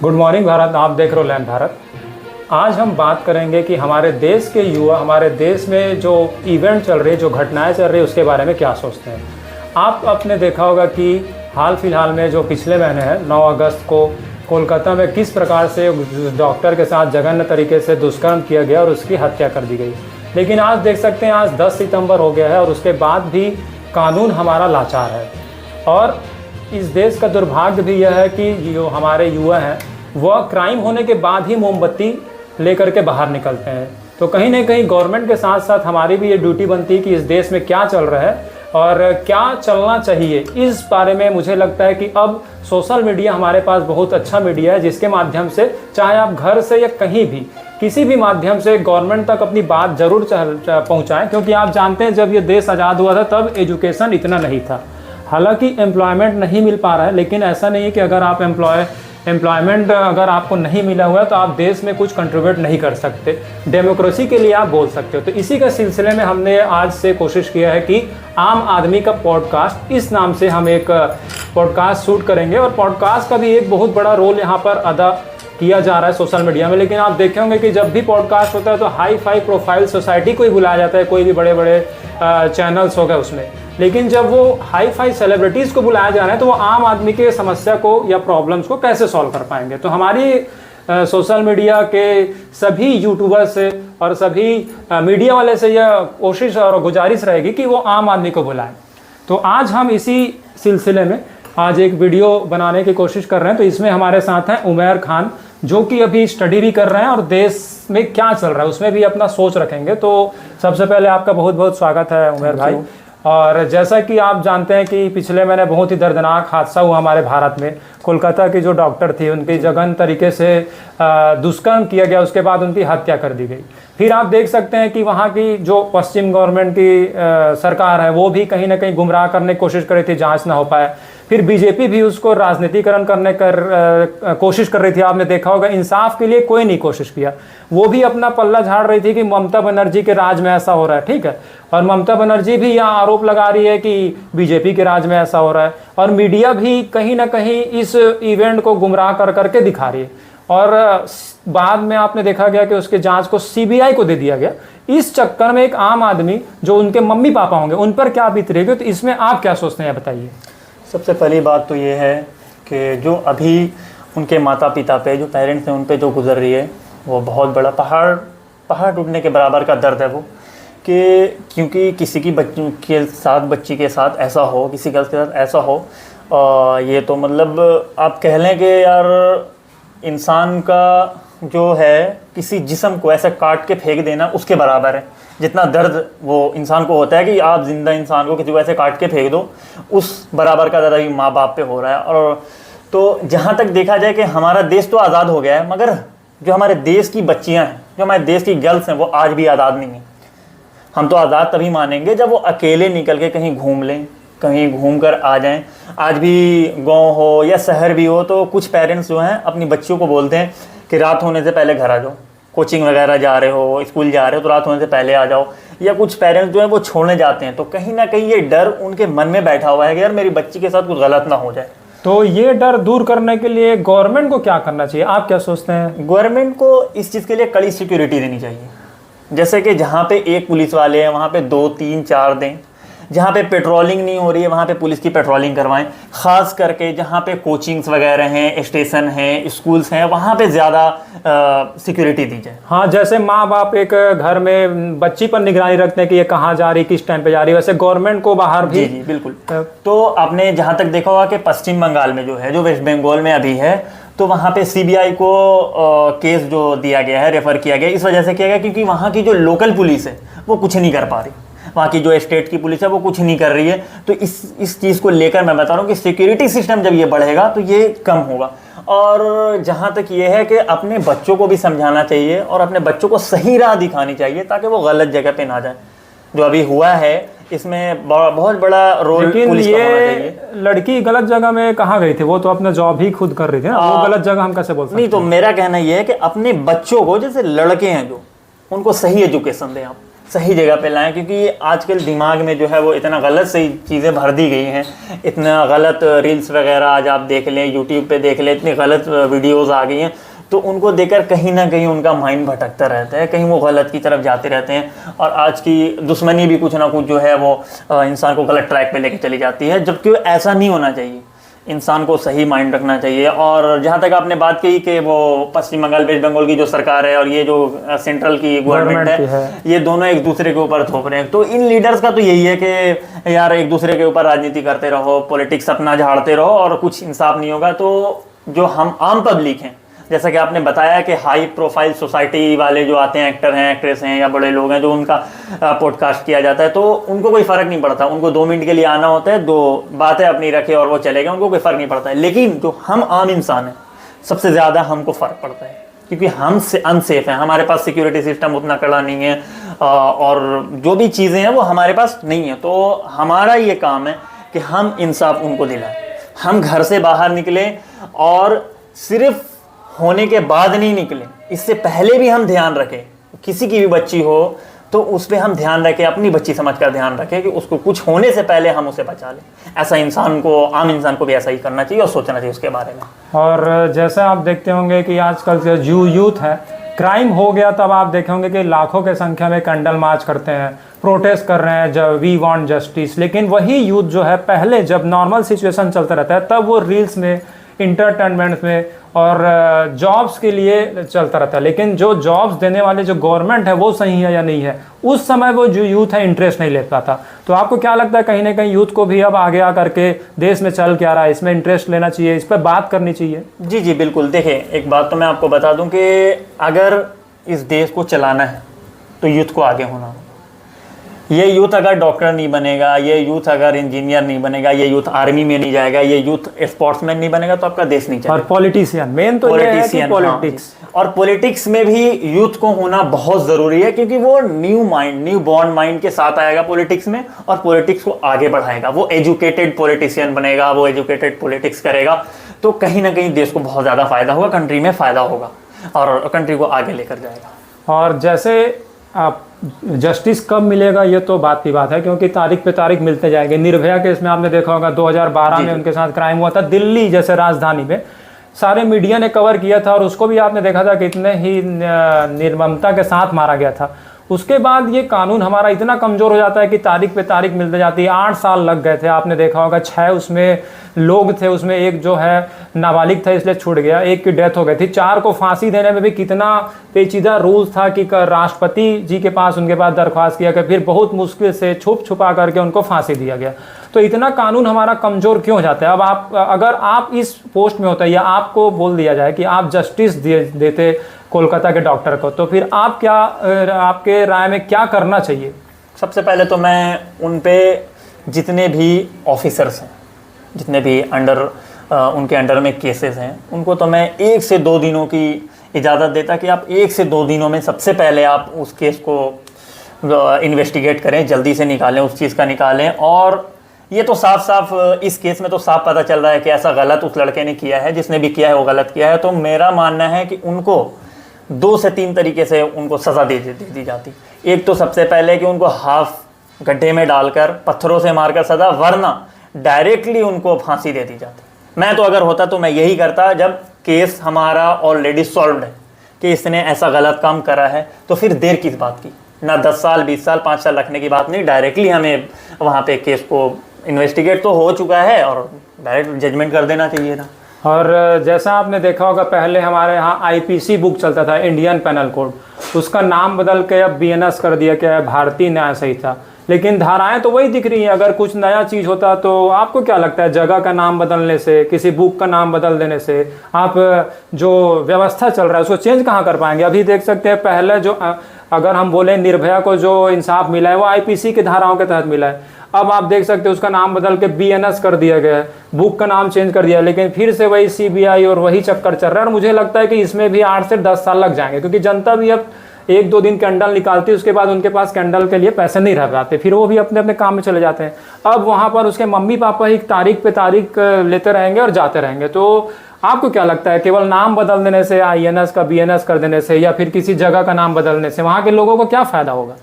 Good morning Bharat, आप देख रहे हो लैंड भारत। आज हम बात करेंगे कि हमारे देश के युवा हमारे देश में जो इवेंट चल रही है, जो घटनाएं चल रही है, उसके बारे में क्या सोचते हैं। आप आपने देखा होगा कि हाल फिलहाल में जो पिछले महीने है 9 अगस्त को कोलकाता में किस प्रकार से डॉक्टर के साथ जघन्य तरीके से दुष्कर्म किया गया और उसकी हत्या कर दी गई। लेकिन आज देख सकते हैं आज 10 सितंबर हो गया है और उसके बाद भी कानून हमारा लाचार है। और इस देश का दुर्भाग्य भी यह है कि जो हमारे युवा हैं वह क्राइम होने के बाद ही मोमबत्ती लेकर के बाहर निकलते हैं। तो कहीं ना कहीं गवर्नमेंट के साथ साथ हमारी भी ये ड्यूटी बनती है कि इस देश में क्या चल रहा है और क्या चलना चाहिए, इस बारे में मुझे लगता है कि अब सोशल मीडिया हमारे पास बहुत अच्छा मीडिया है, जिसके माध्यम से चाहे आप घर से या कहीं भी किसी भी माध्यम से गवर्नमेंट तक अपनी बात जरूर पहुंचाएं। क्योंकि आप जानते हैं जब ये देश आज़ाद हुआ था तब एजुकेशन इतना नहीं था। हालांकि एम्प्लॉयमेंट नहीं मिल पा रहा है, लेकिन ऐसा नहीं है कि अगर आप एम्प्लॉयमेंट अगर आपको नहीं मिला हुआ है तो आप देश में कुछ कंट्रीब्यूट नहीं कर सकते। डेमोक्रेसी के लिए आप बोल सकते हो। तो इसी के सिलसिले में हमने आज से कोशिश किया है कि आम आदमी का पॉडकास्ट, इस नाम से हम एक पॉडकास्ट शूट करेंगे। और पॉडकास्ट का भी एक बहुत बड़ा रोल यहाँ पर अदा किया जा रहा है सोशल मीडिया में। लेकिन आप देखे होंगे कि जब भी पॉडकास्ट होता है तो हाई फाई प्रोफाइल सोसाइटी को ही बुलाया जाता है, कोई भी बड़े बड़े चैनल्स हो गए उसमें। लेकिन जब वो हाई फाई सेलिब्रिटीज़ को बुलाया जा रहा है तो वो आम आदमी के समस्या को या प्रॉब्लम्स को कैसे सॉल्व कर पाएंगे। तो हमारी सोशल मीडिया के सभी यूट्यूबर्स से और सभी मीडिया वाले से यह कोशिश और गुजारिश रहेगी कि वो आम आदमी को बुलाएं। तो आज हम इसी सिलसिले में आज एक वीडियो बनाने की कोशिश कर रहे हैं। तो इसमें हमारे साथ हैं उमैर खान, जो कि अभी स्टडी भी कर रहे हैं और देश में क्या चल रहा है उसमें भी अपना सोच रखेंगे। तो सबसे पहले आपका बहुत बहुत स्वागत है उमैर भाई। और जैसा कि आप जानते हैं कि पिछले महीने बहुत ही दर्दनाक हादसा हुआ हमारे भारत में। कोलकाता की जो डॉक्टर थी उनकी जघन्य तरीके से दुष्कर्म किया गया, उसके बाद उनकी हत्या कर दी गई। फिर आप देख सकते हैं कि वहाँ की जो पश्चिम गवर्नमेंट की सरकार है वो भी कहीं ना कहीं गुमराह करने की कोशिश कर रही थी, जांच ना हो पाए। फिर बीजेपी भी उसको राजनीतिकरण करने कोशिश कर रही थी। आपने देखा होगा इंसाफ के लिए कोई नहीं कोशिश किया, वो भी अपना पल्ला झाड़ रही थी कि ममता बनर्जी के राज में ऐसा हो रहा है, ठीक है। और ममता बनर्जी भी यहाँ आरोप लगा रही है कि बीजेपी के राज में ऐसा हो रहा है। और मीडिया भी कहीं ना कहीं इस इवेंट को गुमराह कर करके दिखा रही है। और बाद में आपने देखा गया कि उसके जांच को सीबीआई को दे दिया गया। इस चक्कर में एक आम आदमी जो उनके मम्मी पापा होंगे उन पर क्या बीत रहेगी। तो इसमें आप क्या सोचते हैं बताइए। सबसे पहली बात तो ये है कि जो अभी उनके माता पिता पे, जो पेरेंट्स हैं, उन पे जो गुजर रही है वो बहुत बड़ा पहाड़ टूटने के बराबर का दर्द है वो। कि क्योंकि किसी की बच्ची के साथ ऐसा हो, किसी गर्ल्स के साथ ऐसा हो, ये तो मतलब आप कह लें कि यार इंसान का जो है किसी जिस्म को ऐसे काट के फेंक देना उसके बराबर है। जितना दर्द वो इंसान को होता है कि आप जिंदा इंसान को किसी को ऐसे काट के फेंक दो, उस बराबर का दर्द अभी माँ बाप पे हो रहा है। और तो जहाँ तक देखा जाए कि हमारा देश तो आज़ाद हो गया है, मगर जो हमारे देश की बच्चियाँ हैं, जो हमारे देश की गर्ल्स हैं, वो आज भी आज़ाद नहीं हैं। हम तो आज़ाद तभी मानेंगे जब वो अकेले निकल के कहीं घूम लें, कहीं घूम कर आ जाएं। आज भी गांव हो या शहर भी हो तो कुछ पेरेंट्स जो हैं अपनी बच्चियों को बोलते हैं कि रात होने से पहले घर आ जाओ, कोचिंग वगैरह जा रहे हो, स्कूल जा रहे हो तो रात होने से पहले आ जाओ। या कुछ पेरेंट्स जो हैं वो छोड़ने जाते हैं। तो कहीं ना कहीं ये डर उनके मन में बैठा हुआ है कि यार मेरी बच्ची के साथ कुछ गलत ना हो जाए। तो ये डर दूर करने के लिए गवर्नमेंट को क्या करना चाहिए, आप क्या सोचते हैं। गवर्नमेंट को इस चीज़ के लिए कड़ी सिक्योरिटी देनी चाहिए। जैसे कि जहाँ पे एक पुलिस वाले हैं वहाँ पे 2, 3, 4 दें। जहाँ पे पेट्रोलिंग नहीं हो रही है वहाँ पे पुलिस की पेट्रोलिंग करवाएं। ख़ास करके जहाँ पे कोचिंग्स वगैरह हैं, स्टेशन हैं, स्कूल्स हैं, वहाँ पे ज़्यादा सिक्योरिटी दी जाए। हाँ, जैसे माँ बाप एक घर में बच्ची पर निगरानी रखते हैं कि ये कहाँ जा रही, किस टाइम पे जा रही है, वैसे गवर्नमेंट को बाहर भी। जी बिल्कुल। तो आपने जहाँ तक देखा होगा कि पश्चिम बंगाल में जो है, जो वेस्ट बंगाल में अभी है, तो वहाँ पे सीबीआई को केस जो दिया गया है, रेफ़र किया गया, इस वजह से किया गया क्योंकि वहाँ की जो लोकल पुलिस है वो कुछ नहीं कर पा रही। वहाँ की जो स्टेट की पुलिस है वो कुछ नहीं कर रही है। तो इस चीज़ को लेकर मैं बता रहा हूँ कि सिक्योरिटी सिस्टम जब ये बढ़ेगा तो ये कम होगा। और जहाँ तक ये है कि अपने बच्चों को भी समझाना चाहिए और अपने बच्चों को सही राह दिखानी चाहिए ताकि वो गलत जगह पे ना जाए। जो अभी हुआ है इसमें बहुत बड़ा रोल पुलिस का होना चाहिए। लड़की गलत जगह में कहाँ गई थी, वो तो अपना जॉब ही खुद कर रही थी ना, वो गलत जगह हम कैसे बोल सकते हैं। नहीं, तो मेरा कहना ये है कि अपने बच्चों को, जैसे लड़के हैं जो, उनको सही एजुकेशन दें आप। सही जगह पे लाएं, क्योंकि आजकल दिमाग में जो है वो इतना गलत सही चीज़ें भर दी गई हैं, इतना गलत रील्स वगैरह आज आप देख लें, यूट्यूब पे देख लें, इतनी गलत वीडियोस आ गई हैं, तो उनको देखकर कहीं ना कहीं उनका माइंड भटकता रहता है, कहीं वो गलत की तरफ जाते रहते हैं और आज की दुश्मनी भी कुछ ना कुछ जो है वो इंसान को गलत ट्रैक पे लेके चली जाती है, जबकि ऐसा नहीं होना चाहिए। इंसान को सही माइंड रखना चाहिए। और जहाँ तक आपने बात की कि वो पश्चिम बंगाल वेस्ट बंगाल की जो सरकार है और ये जो सेंट्रल की गवर्नमेंट है, ये दोनों एक दूसरे के ऊपर थोप रहे हैं। तो इन लीडर्स का तो यही है कि यार एक दूसरे के ऊपर राजनीति करते रहो, पॉलिटिक्स अपना झाड़ते रहो और कुछ इंसाफ नहीं होगा। तो जो हम आम पब्लिक हैं, जैसा कि आपने बताया कि हाई प्रोफाइल सोसाइटी वाले जो आते हैं, एक्टर हैं, एक्ट्रेस हैं या बड़े लोग हैं, जो उनका पॉडकास्ट किया जाता है, तो उनको कोई फ़र्क नहीं पड़ता। उनको 2 मिनट के लिए आना होता है, 2 बातें अपनी रखे और वो चले गए, उनको कोई फ़र्क नहीं पड़ता है। लेकिन जो हम आम इंसान हैं, सबसे ज़्यादा हमको फ़र्क पड़ता है, क्योंकि हम अनसेफ हैं, हमारे पास सिक्योरिटी सिस्टम उतना कड़ा नहीं है और जो भी चीज़ें हैं वो हमारे पास नहीं है। तो हमारा ये काम है कि हम इंसाफ उनको दिलाएं। हम घर से बाहर निकले और सिर्फ होने के बाद नहीं निकले, इससे पहले भी हम ध्यान रखें। किसी की भी बच्ची हो तो उस पर हम ध्यान रखें, अपनी बच्ची समझकर ध्यान रखें कि उसको कुछ होने से पहले हम उसे बचा लें। ऐसा इंसान को, आम इंसान को भी ऐसा ही करना चाहिए और सोचना चाहिए उसके बारे में। और जैसे आप देखते होंगे कि आजकल जो यूथ है, क्राइम हो गया तब आप देखे होंगे कि लाखों के संख्या में कैंडल मार्च करते हैं, प्रोटेस्ट कर रहे हैं, जब वी वांट जस्टिस। लेकिन वही यूथ जो है, पहले जब नॉर्मल सिचुएशन चलता रहता है तब वो रील्स में, इंटरटेनमेंट में और जॉब्स के लिए चलता रहता है। लेकिन जो जॉब्स देने वाले जो गवर्नमेंट है वो सही है या नहीं है, उस समय वो जो यूथ है इंटरेस्ट नहीं ले पाता। तो आपको क्या लगता है, कहीं ना कहीं यूथ को भी अब आगे आकर के देश में चल क्या रहा है, इसमें इंटरेस्ट लेना चाहिए, इस पर बात करनी चाहिए? जी जी बिल्कुल। देखिए, एक बात तो मैं आपको बता दूं कि अगर इस देश को चलाना है तो यूथ को आगे होना होगा। ये यूथ अगर डॉक्टर नहीं बनेगा, ये यूथ अगर इंजीनियर नहीं बनेगा, ये यूथ आर्मी में नहीं जाएगा, ये यूथ स्पोर्ट्समैन नहीं बनेगा, तो आपका देश नहीं चलेगा। और पॉलिटिशियन, मेन तो पॉलिटिशियन, पॉलिटिक्स। और पॉलिटिक्स में भी यूथ को होना बहुत ज़रूरी है, क्योंकि वो new mind, new born mind के साथ आएगा पॉलिटिक्स में और पॉलिटिक्स को आगे बढ़ाएगा। वो एजुकेटेड पॉलिटिशियन बनेगा, वो एजुकेटेड पॉलिटिक्स करेगा, तो कहीं ना कहीं देश को बहुत ज़्यादा फायदा होगा, कंट्री में फ़ायदा होगा और कंट्री को आगे लेकर जाएगा। और जैसे आप जस्टिस कब मिलेगा, ये तो बात की बात है, क्योंकि तारीख पे तारीख मिलते जाएंगे। निर्भया केस में आपने देखा होगा 2012 में उनके साथ क्राइम हुआ था, दिल्ली जैसे राजधानी में सारे मीडिया ने कवर किया था और उसको भी आपने देखा था कितने ही निर्ममता के साथ मारा गया था। उसके बाद ये कानून हमारा इतना कमज़ोर हो जाता है कि तारीख पे तारीख मिलते जाती है। 8 साल लग गए थे, आपने देखा होगा। 6 उसमें लोग थे, उसमें एक जो है नाबालिग था इसलिए छूट गया, एक की डेथ हो गई थी। 4 को फांसी देने में भी कितना पेचीदा रूल था कि राष्ट्रपति जी के पास उनके पास दरख्वास्त किया कि फिर बहुत मुश्किल से छुप छुपा करके उनको फांसी दिया गया। तो इतना कानून हमारा कमज़ोर क्यों हो जाता है? अब आप, अगर आप इस पोस्ट में होते या आपको बोल दिया जाए कि आप जस्टिस देते कोलकाता के डॉक्टर को, तो फिर आप क्या, आपके राय में क्या करना चाहिए? सबसे पहले तो मैं उन पे जितने भी ऑफिसर्स हैं, जितने भी उनके अंडर में केसेस हैं, उनको तो मैं 1 से 2 दिनों की इजाज़त देता कि आप 1 से 2 दिनों में सबसे पहले आप उस केस को इन्वेस्टिगेट करें, जल्दी से निकालें, उस चीज़ का निकालें। और ये तो साफ साफ इस केस में तो साफ पता चल रहा है कि ऐसा गलत उस लड़के ने किया है, जिसने भी किया है वो गलत किया है। तो मेरा मानना है कि उनको 2 से 3 तरीके से उनको सज़ा दे दी जाती। एक तो सबसे पहले कि उनको हाफ गड्ढे में डालकर पत्थरों से मारकर सज़ा, वरना डायरेक्टली उनको फांसी दे दी जाती। मैं तो अगर होता तो मैं यही करता, जब केस हमारा ऑलरेडी सॉल्व्ड है कि इसने ऐसा गलत काम करा है, तो फिर देर किस बात की? ना 10 साल 20 साल 5 साल रखने की बात नहीं, डायरेक्टली हमें वहाँ पे केस को इन्वेस्टिगेट तो हो चुका है और डायरेक्ट जजमेंट कर देना चाहिए था। और जैसा आपने देखा होगा, पहले हमारे यहाँ IPC बुक चलता था, इंडियन पेनल कोड, उसका नाम बदल के अब BNS कर दिया गया है, भारतीय न्याय संहिता। लेकिन धाराएं तो वही दिख रही हैं। अगर कुछ नया चीज़ होता तो आपको क्या लगता है, जगह का नाम बदलने से, किसी बुक का नाम बदल देने से आप जो व्यवस्था चल रहा है उसको चेंज कहाँ कर पाएंगे? अभी देख सकते हैं, पहले जो अगर हम बोले निर्भया को जो इंसाफ मिला है वो IPC की धाराओं के तहत मिला है। अब आप देख सकते हैं उसका नाम बदल के BNS कर दिया गया है, बुक का नाम चेंज कर दिया, लेकिन फिर से वही CBI और वही चक्कर चल रहा है। और मुझे लगता है कि इसमें भी 8 से 10 साल लग जाएंगे, क्योंकि जनता भी अब 1-2 दिन कैंडल निकालती है, उसके बाद उनके पास कैंडल के लिए पैसे नहीं रह जाते, फिर वो भी अपने अपने काम में चले जाते हैं। अब वहाँ पर उसके मम्मी पापा ही तारीख पे तारीख लेते रहेंगे और जाते रहेंगे। तो आपको क्या लगता है, केवल नाम बदल देने से, INS का BNS कर देने से, या फिर किसी जगह का नाम बदलने से वहाँ के लोगों को क्या फ़ायदा होगा?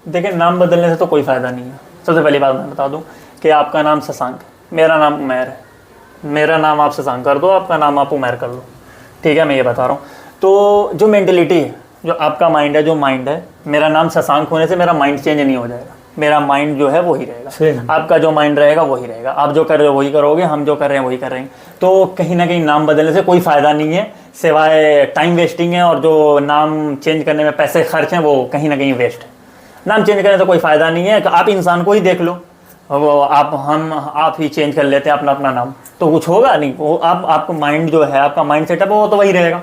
देखिए, नाम बदलने से तो कोई फ़ायदा नहीं है। सबसे पहली बात मैं बता दूं कि आपका नाम शशांक है, मेरा नाम उमैर है। मेरा नाम आप शशांक कर दो, आपका नाम आप उमैर कर लो, ठीक है, मैं ये बता रहा हूँ। तो जो मेंटलिटी है, जो आपका माइंड है, जो माइंड है, मेरा नाम शशांक होने से मेरा माइंड चेंज नहीं हो जाएगा। मेरा माइंड जो है वही रहेगा, आपका जो माइंड रहेगा वही रहेगा। आप जो कर रहे हो वही करोगे, हम जो कर रहे हैं वही कर रहे हैं। तो कहीं ना कहीं नाम बदलने से कोई फ़ायदा नहीं है, सिवाय टाइम वेस्टिंग है, और जो नाम चेंज करने में पैसे खर्च हैं वो कहीं ना कहीं वेस्ट है। नाम चेंज करने से कोई फ़ायदा नहीं है। आप इंसान को ही देख लो, वो आप ही चेंज कर लेते हैं अपना अपना नाम, तो कुछ होगा नहीं। वो आपका माइंड जो है, आपका माइंड सेटअप है, वो तो वही रहेगा।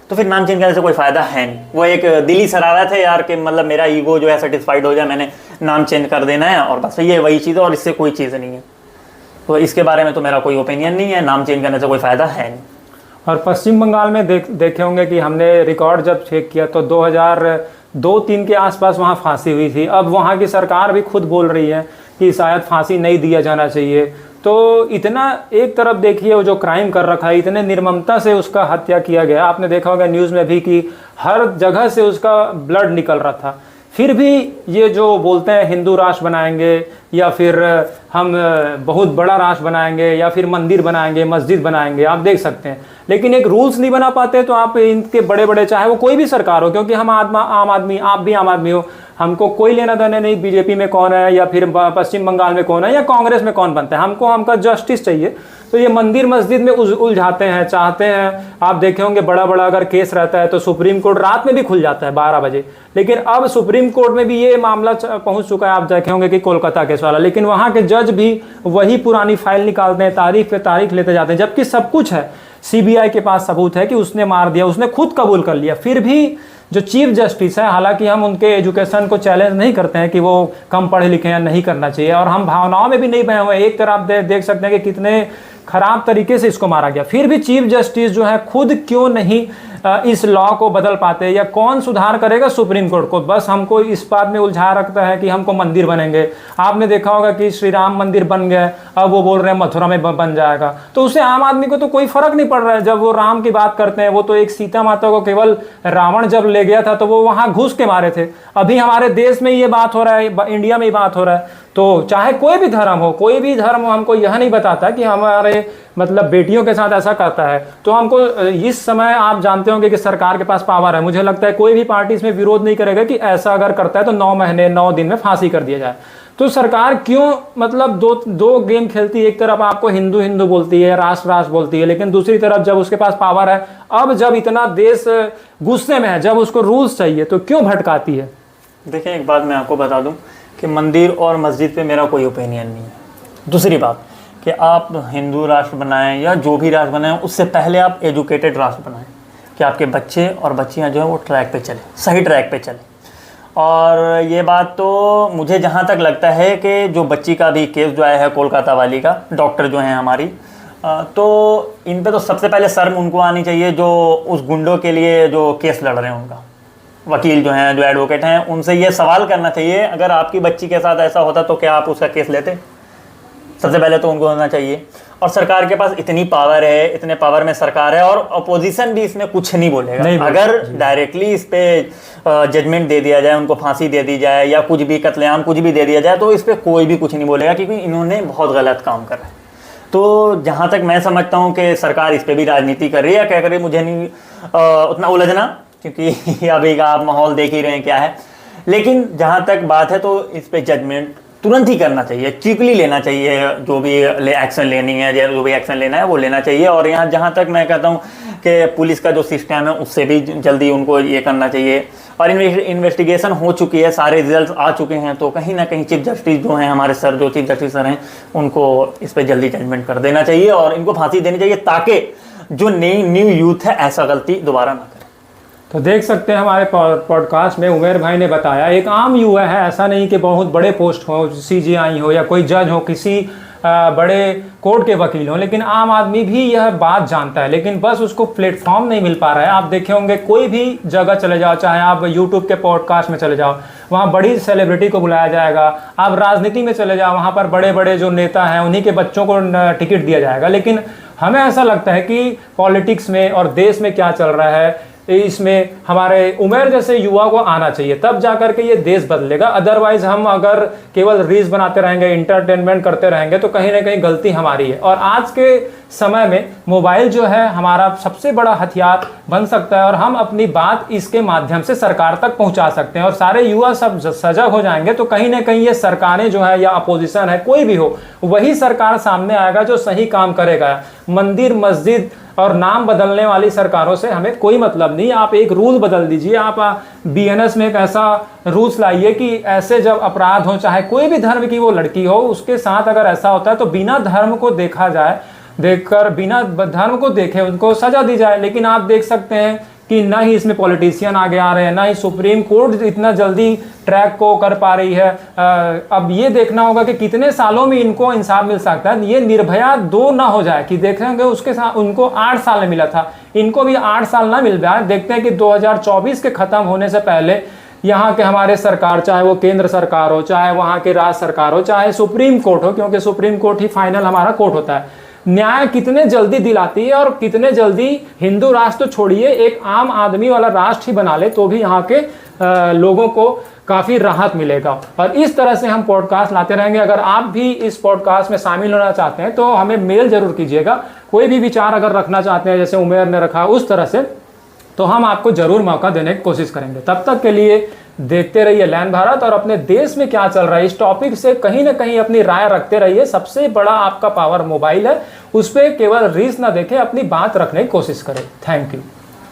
तो फिर नाम चेंज करने से कोई फ़ायदा है नहीं। वो एक दिली शरारत है यार, कि मतलब मेरा ईगो जो है सेटिस्फाइड हो जाए, मैंने नाम चेंज कर देना है और बस ये वही चीज़ है, और इससे कोई चीज़ नहीं है। तो इसके बारे में तो मेरा कोई ओपिनियन नहीं है, नाम चेंज करने से कोई फ़ायदा है नहीं। और पश्चिम बंगाल में देखे होंगे कि हमने रिकॉर्ड जब चेक किया तो 2002-3 के आसपास वहाँ फांसी हुई थी। अब वहाँ की सरकार भी खुद बोल रही है कि शायद फांसी नहीं दिया जाना चाहिए। तो इतना एक तरफ देखिए वो जो क्राइम कर रखा है, इतने निर्ममता से उसका हत्या किया गया। आपने देखा होगा न्यूज़ में भी कि हर जगह से उसका ब्लड निकल रहा था। फिर भी ये जो बोलते हैं हिंदू राष्ट्र बनाएंगे, या फिर हम बहुत बड़ा राष्ट्र बनाएंगे, या फिर मंदिर बनाएंगे, मस्जिद बनाएंगे, आप देख सकते हैं। लेकिन एक रूल्स नहीं बना पाते। तो आप इनके बड़े बड़े, चाहे वो कोई भी सरकार हो, क्योंकि हम आम आदमी, आप भी आम आदमी हो, हमको कोई लेना देना नहीं बीजेपी में कौन है, या फिर पश्चिम बंगाल में कौन है, या कांग्रेस में कौन बनता है। हमका जस्टिस चाहिए। तो ये मंदिर मस्जिद में उलझाते हैं, चाहते हैं। आप देखे होंगे बड़ा बड़ा अगर केस रहता है तो सुप्रीम कोर्ट रात में भी खुल जाता है 12 बजे। लेकिन अब सुप्रीम कोर्ट में भी ये मामला पहुंच चुका है, आप देखे होंगे कि कोलकाता केस वाला। लेकिन वहाँ के जज भी वही पुरानी फाइल निकालते हैं, तारीख पे तारीख लेते जाते हैं, जबकि सब कुछ है। सीबीआई के पास सबूत है कि उसने मार दिया, उसने खुद कबूल कर लिया। फिर भी जो चीफ जस्टिस है, हालांकि हम उनके एजुकेशन को चैलेंज नहीं करते हैं कि वो कम पढ़े लिखे हैं, नहीं करना चाहिए, और हम भावनाओं में भी नहीं बहे हुए। एक तरफ देख सकते हैं कि कितने खराब तरीके से इसको मारा गया। फिर भी चीफ जस्टिस जो है खुद क्यों नहीं इस लॉ को बदल पाते, या कौन सुधार करेगा सुप्रीम कोर्ट को? बस हमको इस बात में उलझा रखता है कि हमको मंदिर बनेंगे। आपने देखा होगा कि श्री राम मंदिर बन गए, अब वो बोल रहे हैं मथुरा में बन जाएगा। तो उससे आम आदमी को तो कोई फर्क नहीं पड़ रहा है। जब वो राम की बात करते हैं, वो तो एक सीता माता को केवल रावण जब ले गया था तो वो वहां घुस के मारे थे। अभी हमारे देश में ये बात हो रहा है, इंडिया में ये बात हो रहा है। तो चाहे कोई भी धर्म हो, कोई भी धर्म हमको यह नहीं बताता कि हमारे मतलब बेटियों के साथ ऐसा करता है। तो हमको इस समय आप जानते होंगे कि सरकार के पास पावर है। मुझे लगता है कोई भी पार्टी इसमें विरोध नहीं करेगा कि ऐसा अगर करता है तो 9 महीने 9 दिन में फांसी कर दिया जाए। तो सरकार क्यों मतलब दो गेम खेलती है? एक तरफ आपको हिंदू हिंदू बोलती है, राष्ट्र राष्ट्र बोलती है, लेकिन दूसरी तरफ जब उसके पास पावर है, अब जब इतना देश गुस्से में है, जब उसको रूल्स चाहिए, तो क्यों भटकाती है? देखिए, एक बात मैं आपको बता दूं कि मंदिर और मस्जिद पे मेरा कोई ओपिनियन नहीं है। दूसरी बात कि आप हिंदू राष्ट्र बनाएं या जो भी राष्ट्र बनाएं, उससे पहले आप एजुकेटेड राष्ट्र बनाएं कि आपके बच्चे और बच्चियां जो है वो ट्रैक पे चले, सही ट्रैक पे चले। और ये बात तो मुझे जहाँ तक लगता है कि जो बच्ची का भी केस जो आया है कोलकाता वाली का, डॉक्टर जो हैं हमारी, तो इन पे तो सबसे पहले शर्म उनको आनी चाहिए जो उस गुंडों के लिए जो केस लड़ रहे हैं। उनका वकील जो हैं, जो एडवोकेट हैं, उनसे ये सवाल करना चाहिए, अगर आपकी बच्ची के साथ ऐसा होता तो क्या आप उसका केस लेते? सबसे पहले तो उनको होना चाहिए। और सरकार के पास इतनी पावर है, इतने पावर में सरकार है, और अपोजिशन भी इसमें कुछ नहीं बोलेगा। अगर डायरेक्टली इस पे जजमेंट दे दिया जाए, उनको फांसी दे दी जाए, या कुछ भी कत्लेआम कुछ भी दे दिया जाए, तो इस पर कोई भी कुछ नहीं बोलेगा, क्योंकि इन्होंने बहुत गलत काम करा है। तो जहाँ तक मैं समझता हूँ कि सरकार इस पर भी राजनीति कर रही है। क्या कर रही है मुझे नहीं उतना उलझना, क्योंकि अभी का आप माहौल देख ही रहे हैं क्या है। लेकिन जहाँ तक बात है तो इस पे जजमेंट तुरंत ही करना चाहिए, क्विकली लेना चाहिए। जो भी एक्शन लेनी है, जो भी एक्शन लेना है वो लेना चाहिए। और यहाँ जहाँ तक मैं कहता हूँ कि पुलिस का जो सिस्टम है उससे भी जल्दी उनको ये करना चाहिए। और इन्वेस्टिगेशन हो चुकी है, सारे रिजल्ट आ चुके हैं, तो कहीं ना कहीं चीफ जस्टिस जो हैं हमारे सर, जो चीफ जस्टिस सर हैं, उनको इस पर जल्दी जजमेंट कर देना चाहिए और इनको फांसी देनी चाहिए, ताकि जो न्यू यूथ है ऐसा गलती दोबारा ना करे। तो देख सकते हैं हमारे पॉडकास्ट में उमेर भाई ने बताया, एक आम युवा है, ऐसा नहीं कि बहुत बड़े पोस्ट हो, सीजीआई हो या कोई जज हो, किसी बड़े कोर्ट के वकील हो, लेकिन आम आदमी भी यह बात जानता है, लेकिन बस उसको प्लेटफॉर्म नहीं मिल पा रहा है। आप देखे होंगे कोई भी जगह चले जाओ, चाहे आप यूट्यूब के पॉडकास्ट में चले जाओ, वहाँ बड़ी सेलिब्रिटी को बुलाया जाएगा। आप राजनीति में चले जाओ, वहाँ पर बड़े बड़े जो नेता हैं उन्हीं के बच्चों को टिकट दिया जाएगा। लेकिन हमें ऐसा लगता है कि पॉलिटिक्स में और देश में क्या चल रहा है इसमें हमारे उमेर जैसे युवा को आना चाहिए, तब जाकर के ये देश बदलेगा। अदरवाइज हम अगर केवल रील्स बनाते रहेंगे, इंटरटेनमेंट करते रहेंगे, तो कहीं ना कहीं गलती हमारी है। और आज के समय में मोबाइल जो है हमारा सबसे बड़ा हथियार बन सकता है और हम अपनी बात इसके माध्यम से सरकार तक पहुंचा सकते हैं। और सारे युवा सब सजग हो जाएंगे तो कहीं ना कहीं ये सरकारें जो है या अपोजिशन है कोई भी हो, वही सरकार सामने आएगा जो सही काम करेगा। मंदिर मस्जिद और नाम बदलने वाली सरकारों से हमें कोई मतलब नहीं। आप एक रूल बदल दीजिए, आप बीएनएस में एक ऐसा रूल्स लाइए कि ऐसे जब अपराध हो, चाहे कोई भी धर्म की वो लड़की हो, उसके साथ अगर ऐसा होता है तो बिना धर्म को देखा जाए, देखकर बिना धर्म को देखे उनको सजा दी जाए। लेकिन आप देख सकते हैं कि ना ही इसमें पॉलिटिशियन आगे आ रहे हैं, ना ही सुप्रीम कोर्ट इतना जल्दी ट्रैक को कर पा रही है। अब ये देखना होगा कि कितने सालों में इनको इंसाफ मिल सकता है। ये निर्भया 2 ना हो जाए कि देखेंगे उसके साथ उनको 8 साल में मिला था, इनको भी 8 साल ना मिल जाए। देखते हैं कि 2024 के ख़त्म होने से पहले यहाँ के हमारे सरकार, चाहे वो केंद्र सरकार हो, चाहे वहाँ के राज्य सरकार हो, चाहे सुप्रीम कोर्ट हो, क्योंकि सुप्रीम कोर्ट ही फाइनल हमारा कोर्ट होता है, न्याय कितने जल्दी दिलाती है और कितने जल्दी हिंदू राष्ट्र तो छोड़िए एक आम आदमी वाला राष्ट्र ही बना ले तो भी यहाँ के लोगों को काफ़ी राहत मिलेगा। और इस तरह से हम पॉडकास्ट लाते रहेंगे। अगर आप भी इस पॉडकास्ट में शामिल होना चाहते हैं तो हमें मेल जरूर कीजिएगा। कोई भी विचार अगर रखना चाहते हैं जैसे उमेर ने रखा उस तरह से, तो हम आपको जरूर मौका देने की कोशिश करेंगे। तब तक के लिए देखते रहिए लैन भारत और अपने देश में क्या चल रहा है इस टॉपिक से कहीं ना कहीं अपनी राय रखते रहिए। सबसे बड़ा आपका पावर मोबाइल है, उस पर केवल रील्स ना देखें, अपनी बात रखने की कोशिश करें। Thank you.